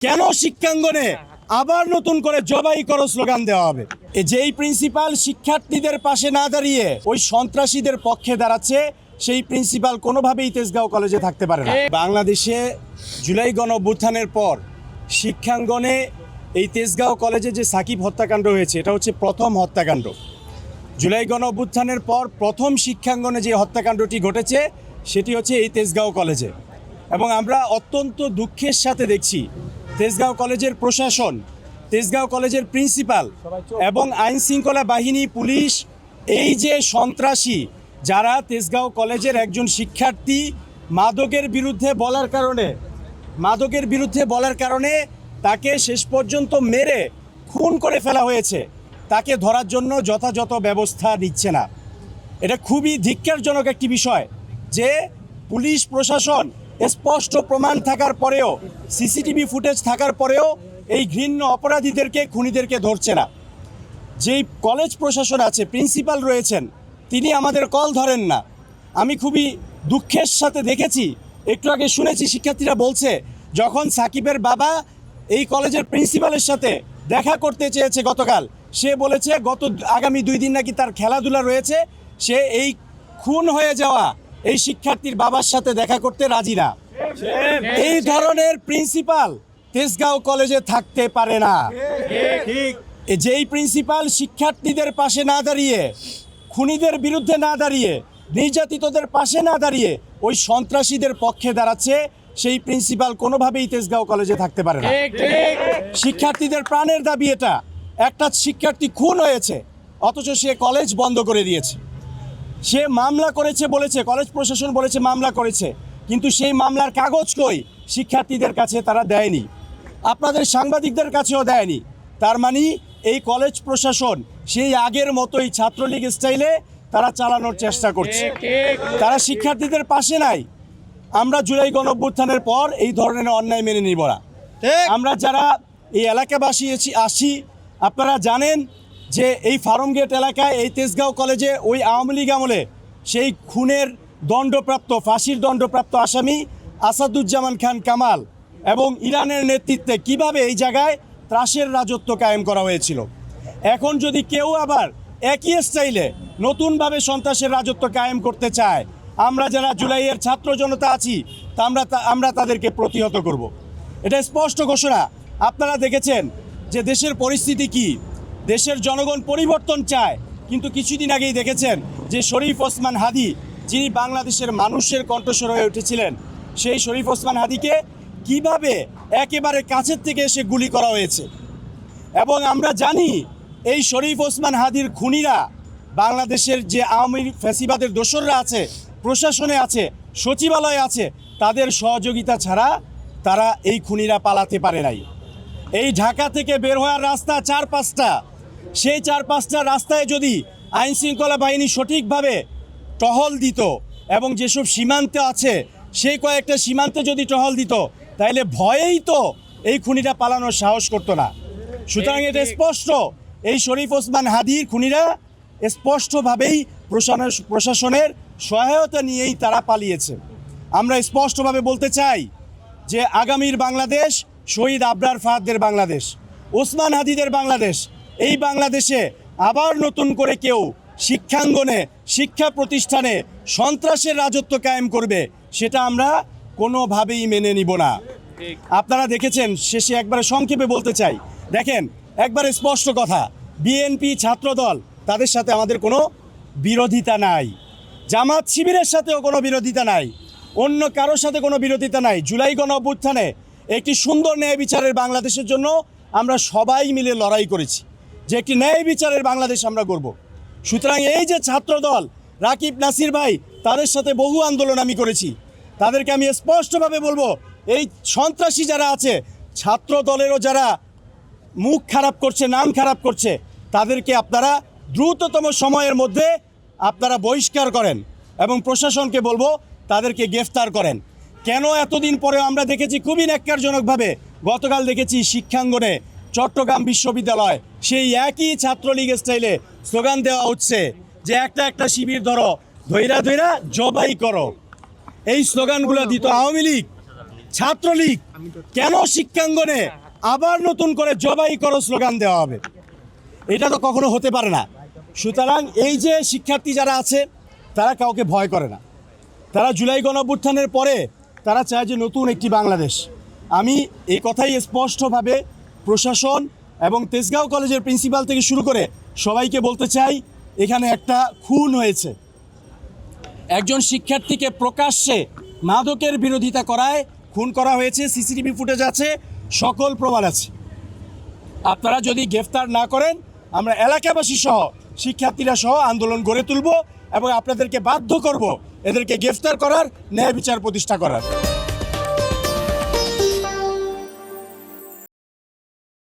কেন শিক্ষাঙ্গনে আবার নতুন করে জবাই করো স্লোগান দেওয়া হবে? যেই প্রিন্সিপাল শিক্ষার্থীদের পাশে না দাঁড়িয়ে ওই সন্ত্রাসীদের পক্ষে দাঁড়াচ্ছে, সেই প্রিন্সিপাল কোনোভাবেই তেজগাঁও কলেজে থাকতে পারে না। বাংলাদেশে জুলাই গণঅভ্যুত্থানের পর শিক্ষাঙ্গনে এই তেজগাঁও কলেজে যে সাকিব হত্যাকাণ্ড হয়েছে, এটা হচ্ছে প্রথম হত্যাকাণ্ড। জুলাই গণঅভ্যুত্থানের পর প্রথম শিক্ষাঙ্গনে যে হত্যাকাণ্ডটি ঘটেছে সেটি হচ্ছে এই তেজগাঁও কলেজে। এবং আমরা অত্যন্ত দুঃখের সাথে দেখছি তেজগাঁও কলেজের প্রশাসন, তেজগাঁও কলেজের প্রিন্সিপাল এবং আইনশৃঙ্খলা বাহিনী, পুলিশ, এই যে সন্ত্রাসী যারা তেজগাঁও কলেজের একজন শিক্ষার্থী মাদকের বিরুদ্ধে বলার কারণে তাকে শেষ পর্যন্ত মেরে খুন করে ফেলা হয়েছে, তাকে ধরার জন্য যথাযথ ব্যবস্থা নিচ্ছে না। এটা খুবই ধিক্কারজনক একটি বিষয় যে পুলিশ প্রশাসন স্পষ্ট প্রমাণ থাকার পরেও, সিসিটিভি ফুটেজ থাকার পরেও এই ঘৃণ্য অপরাধীদেরকে, খুনিদেরকে ধরছে না। যেই কলেজ প্রশাসন আছে, প্রিন্সিপাল রয়েছেন, তিনি আমাদের কল ধরেন না। আমি খুবই দুঃখের সাথে দেখেছি, একটু আগে শুনেছি শিক্ষার্থীরা বলছে যখন সাকিবের বাবা এই কলেজের প্রিন্সিপালের সাথে দেখা করতে চেয়েছে গতকাল, সে বলেছে আগামী 2 দিন নাকি তার খেলাধুলা রয়েছে, সে এই খুন হয়ে যাওয়া এই শিক্ষার্থীর বাবার সাথে দেখা করতে রাজি না। এই ধরনের প্রিন্সিপাল তেজগাঁও কলেজে থাকতে পারে না। ঠিক যেই প্রিন্সিপাল শিক্ষার্থীদের পাশে না দাঁড়িয়ে, খুনিদের বিরুদ্ধে না দাঁড়িয়ে, নির্যাতিতদের পাশে না দাঁড়িয়ে ওই সন্ত্রাসীদের পক্ষে দাঁড়াচ্ছে, সেই প্রিন্সিপাল কোনোভাবেই তেজগাঁও কলেজে থাকতে পারে না। শিক্ষার্থীদের প্রাণের দাবি এটা। একটা শিক্ষার্থী খুন হয়েছে, অথচ সে কলেজ বন্ধ করে দিয়েছে। সে মামলা করেছে বলেছে, কলেজ প্রশাসন বলেছে মামলা করেছে, কিন্তু সেই মামলার কাগজ কই? শিক্ষার্থীদের কাছে তারা দেয়নি, আপনাদের সাংবাদিকদের কাছেও দেয়নি। তার মানে এই কলেজ প্রশাসন সেই আগের মতোই ছাত্রলীগ স্টাইলে তারা চালানোর চেষ্টা করছে। তারা শিক্ষার্থীদের পাশে নাই। আমরা জুলাই গণঅভ্যুত্থানের পর এই ধরনের অন্যায় মেনে নিব না। আমরা যারা এই এলাকাবাসী আসি, আপনারা জানেন যে এই ফার্মগেট এলাকায় এই তেজগাঁও কলেজে ওই আওয়ামী লীগ আমলে সেই খুনের দণ্ডপ্রাপ্ত, ফাঁসির দণ্ডপ্রাপ্ত আসামি আসাদুজ্জামান খান কামাল এবং ইরানের নেতৃত্বে কিভাবে এই জায়গায় ত্রাসের রাজত্ব কায়েম করা হয়েছিল। এখন যদি কেউ আবার একই স্টাইলে নতুনভাবে সন্ত্রাসের রাজত্ব কায়েম করতে চায়, আমরা যারা জুলাইয়ের ছাত্র জনতা আছি আমরা তাদেরকে প্রতিহত করব। এটা স্পষ্ট ঘোষণা। আপনারা দেখেছেন যে দেশের পরিস্থিতি কি, দেশের জনগণ পরিবর্তন চায়, কিন্তু কিছুদিন আগেই দেখেছেন যে শরীফ ওসমান হাদি, যিনি বাংলাদেশের মানুষের কণ্ঠস্বর হয়ে উঠেছিলেন, সেই শরীফ ওসমান হাদিকে কিভাবে একেবারে কাছের থেকে এসে গুলি করা হয়েছে। এবং আমরা জানি এই শরীফ ওসমান হাদির খুনিরা বাংলাদেশের যে আওয়ামী ফ্যাসিবাদের দোসররা আছে, প্রশাসনে আছে, সচিবালয়ে আছে, তাদের সহযোগিতা ছাড়া তারা এই খুনিরা পালাতে পারে নাই। এই ঢাকা থেকে বের হওয়ার রাস্তা 4-5টা, সেই 4-5টা রাস্তায় যদি আইনশৃঙ্খলা বাহিনী সঠিকভাবে টহল দিত এবং যেসব সীমান্ত আছে সেই কয়েকটা সীমান্তে যদি টহল দিত, তাহলে ভয়েই তো এই খুনিরা পালানোর সাহস করতো না। সুতরাং এটা স্পষ্ট, এই শরীফ ওসমান হাদির খুনিরা স্পষ্টভাবেই প্রশাসনের সহায়তা নিয়েই তারা পালিয়েছে। আমরা স্পষ্টভাবে বলতে চাই যে আগামীর বাংলাদেশ শহীদ আবরার ফাহাদের বাংলাদেশ, ওসমান হাদিদের বাংলাদেশ। এই বাংলাদেশে আবার নতুন করে কেউ শিক্ষাঙ্গনে, শিক্ষা প্রতিষ্ঠানে সন্ত্রাসের রাজত্ব কায়েম করবে, সেটা আমরা কোনোভাবেই মেনে নিব না। আপনারা দেখেছেন, শেষে একবারে সংক্ষেপে বলতে চাই, দেখেন একবারে স্পষ্ট কথা, বিএনপি ছাত্রদল তাদের সাথে আমাদের কোনো বিরোধিতা নাই, জামাত শিবিরের সাথেও কোনো বিরোধিতা নাই, অন্য কারোর সাথে কোনো বিরোধিতা নাই। জুলাই গণঅভ্যুত্থানে একটি সুন্দর ন্যায় বিচারের বাংলাদেশের জন্য আমরা সবাই মিলে লড়াই করেছি যে একটি ন্যায় বিচারের বাংলাদেশ আমরা করব। সুতরাং এই যে ছাত্রদল, রাকিব নাসির ভাই, তাদের সাথে বহু আন্দোলন আমি করেছি, তাদেরকে আমি স্পষ্টভাবে বলবো, এই সন্ত্রাসী যারা আছে, ছাত্র দলেরও যারা মুখ খারাপ করছে, নাম খারাপ করছে, তাদেরকে আপনারা দ্রুততম সময়ের মধ্যে আপনারা বহিষ্কার করেন এবং প্রশাসনকে বলবো তাদেরকে গ্রেফতার করেন। কেন এতদিন পরেও আমরা দেখেছি খুবই ন্যাক্কারজনকভাবে, গতকাল দেখেছি শিক্ষাঙ্গনে চট্টগ্রাম বিশ্ববিদ্যালয় সেই একই ছাত্রলীগ স্টাইলে স্লোগান দেওয়া হচ্ছে যে একটা একটা শিবির ধরো, ধৈরা ধৈরা জবাই করো। এই স্লোগানগুলো দিত আওয়ামী লীগ, ছাত্রলীগ কেন শিক্ষাঙ্গনে আবার নতুন করে জবাই করো স্লোগান দেওয়া হবে? এটা তো কখনো হতে পারে না। সুতরাং এই যে শিক্ষার্থী যারা আছে তারা কাউকে ভয় করে না। তারা জুলাই গণঅভ্যুত্থানের পরে তারা চায় যে নতুন একটি বাংলাদেশ। আমি এই কথাই স্পষ্টভাবে প্রশাসন এবং তেজগাঁও কলেজের প্রিন্সিপাল থেকে শুরু করে সবাইকে বলতে চাই, এখানে একটা খুন হয়েছে। একজন শিক্ষার্থীকে প্রকাশ্যে মাদকের বিরোধিতা করায় খুন করা হয়েছে। সিসিটিভি ফুটেজ আছে, সকল প্রমাণ আছে। আপনারা যদি গ্রেফতার না করেন, আমরা এলাকাবাসী সহ শিক্ষার্থীরা সহ আন্দোলন গড়ে তুলব এবং আপনাদেরকে বাধ্য করব এদেরকে গ্রেফতার করার, ন্যায় বিচার প্রতিষ্ঠা করার।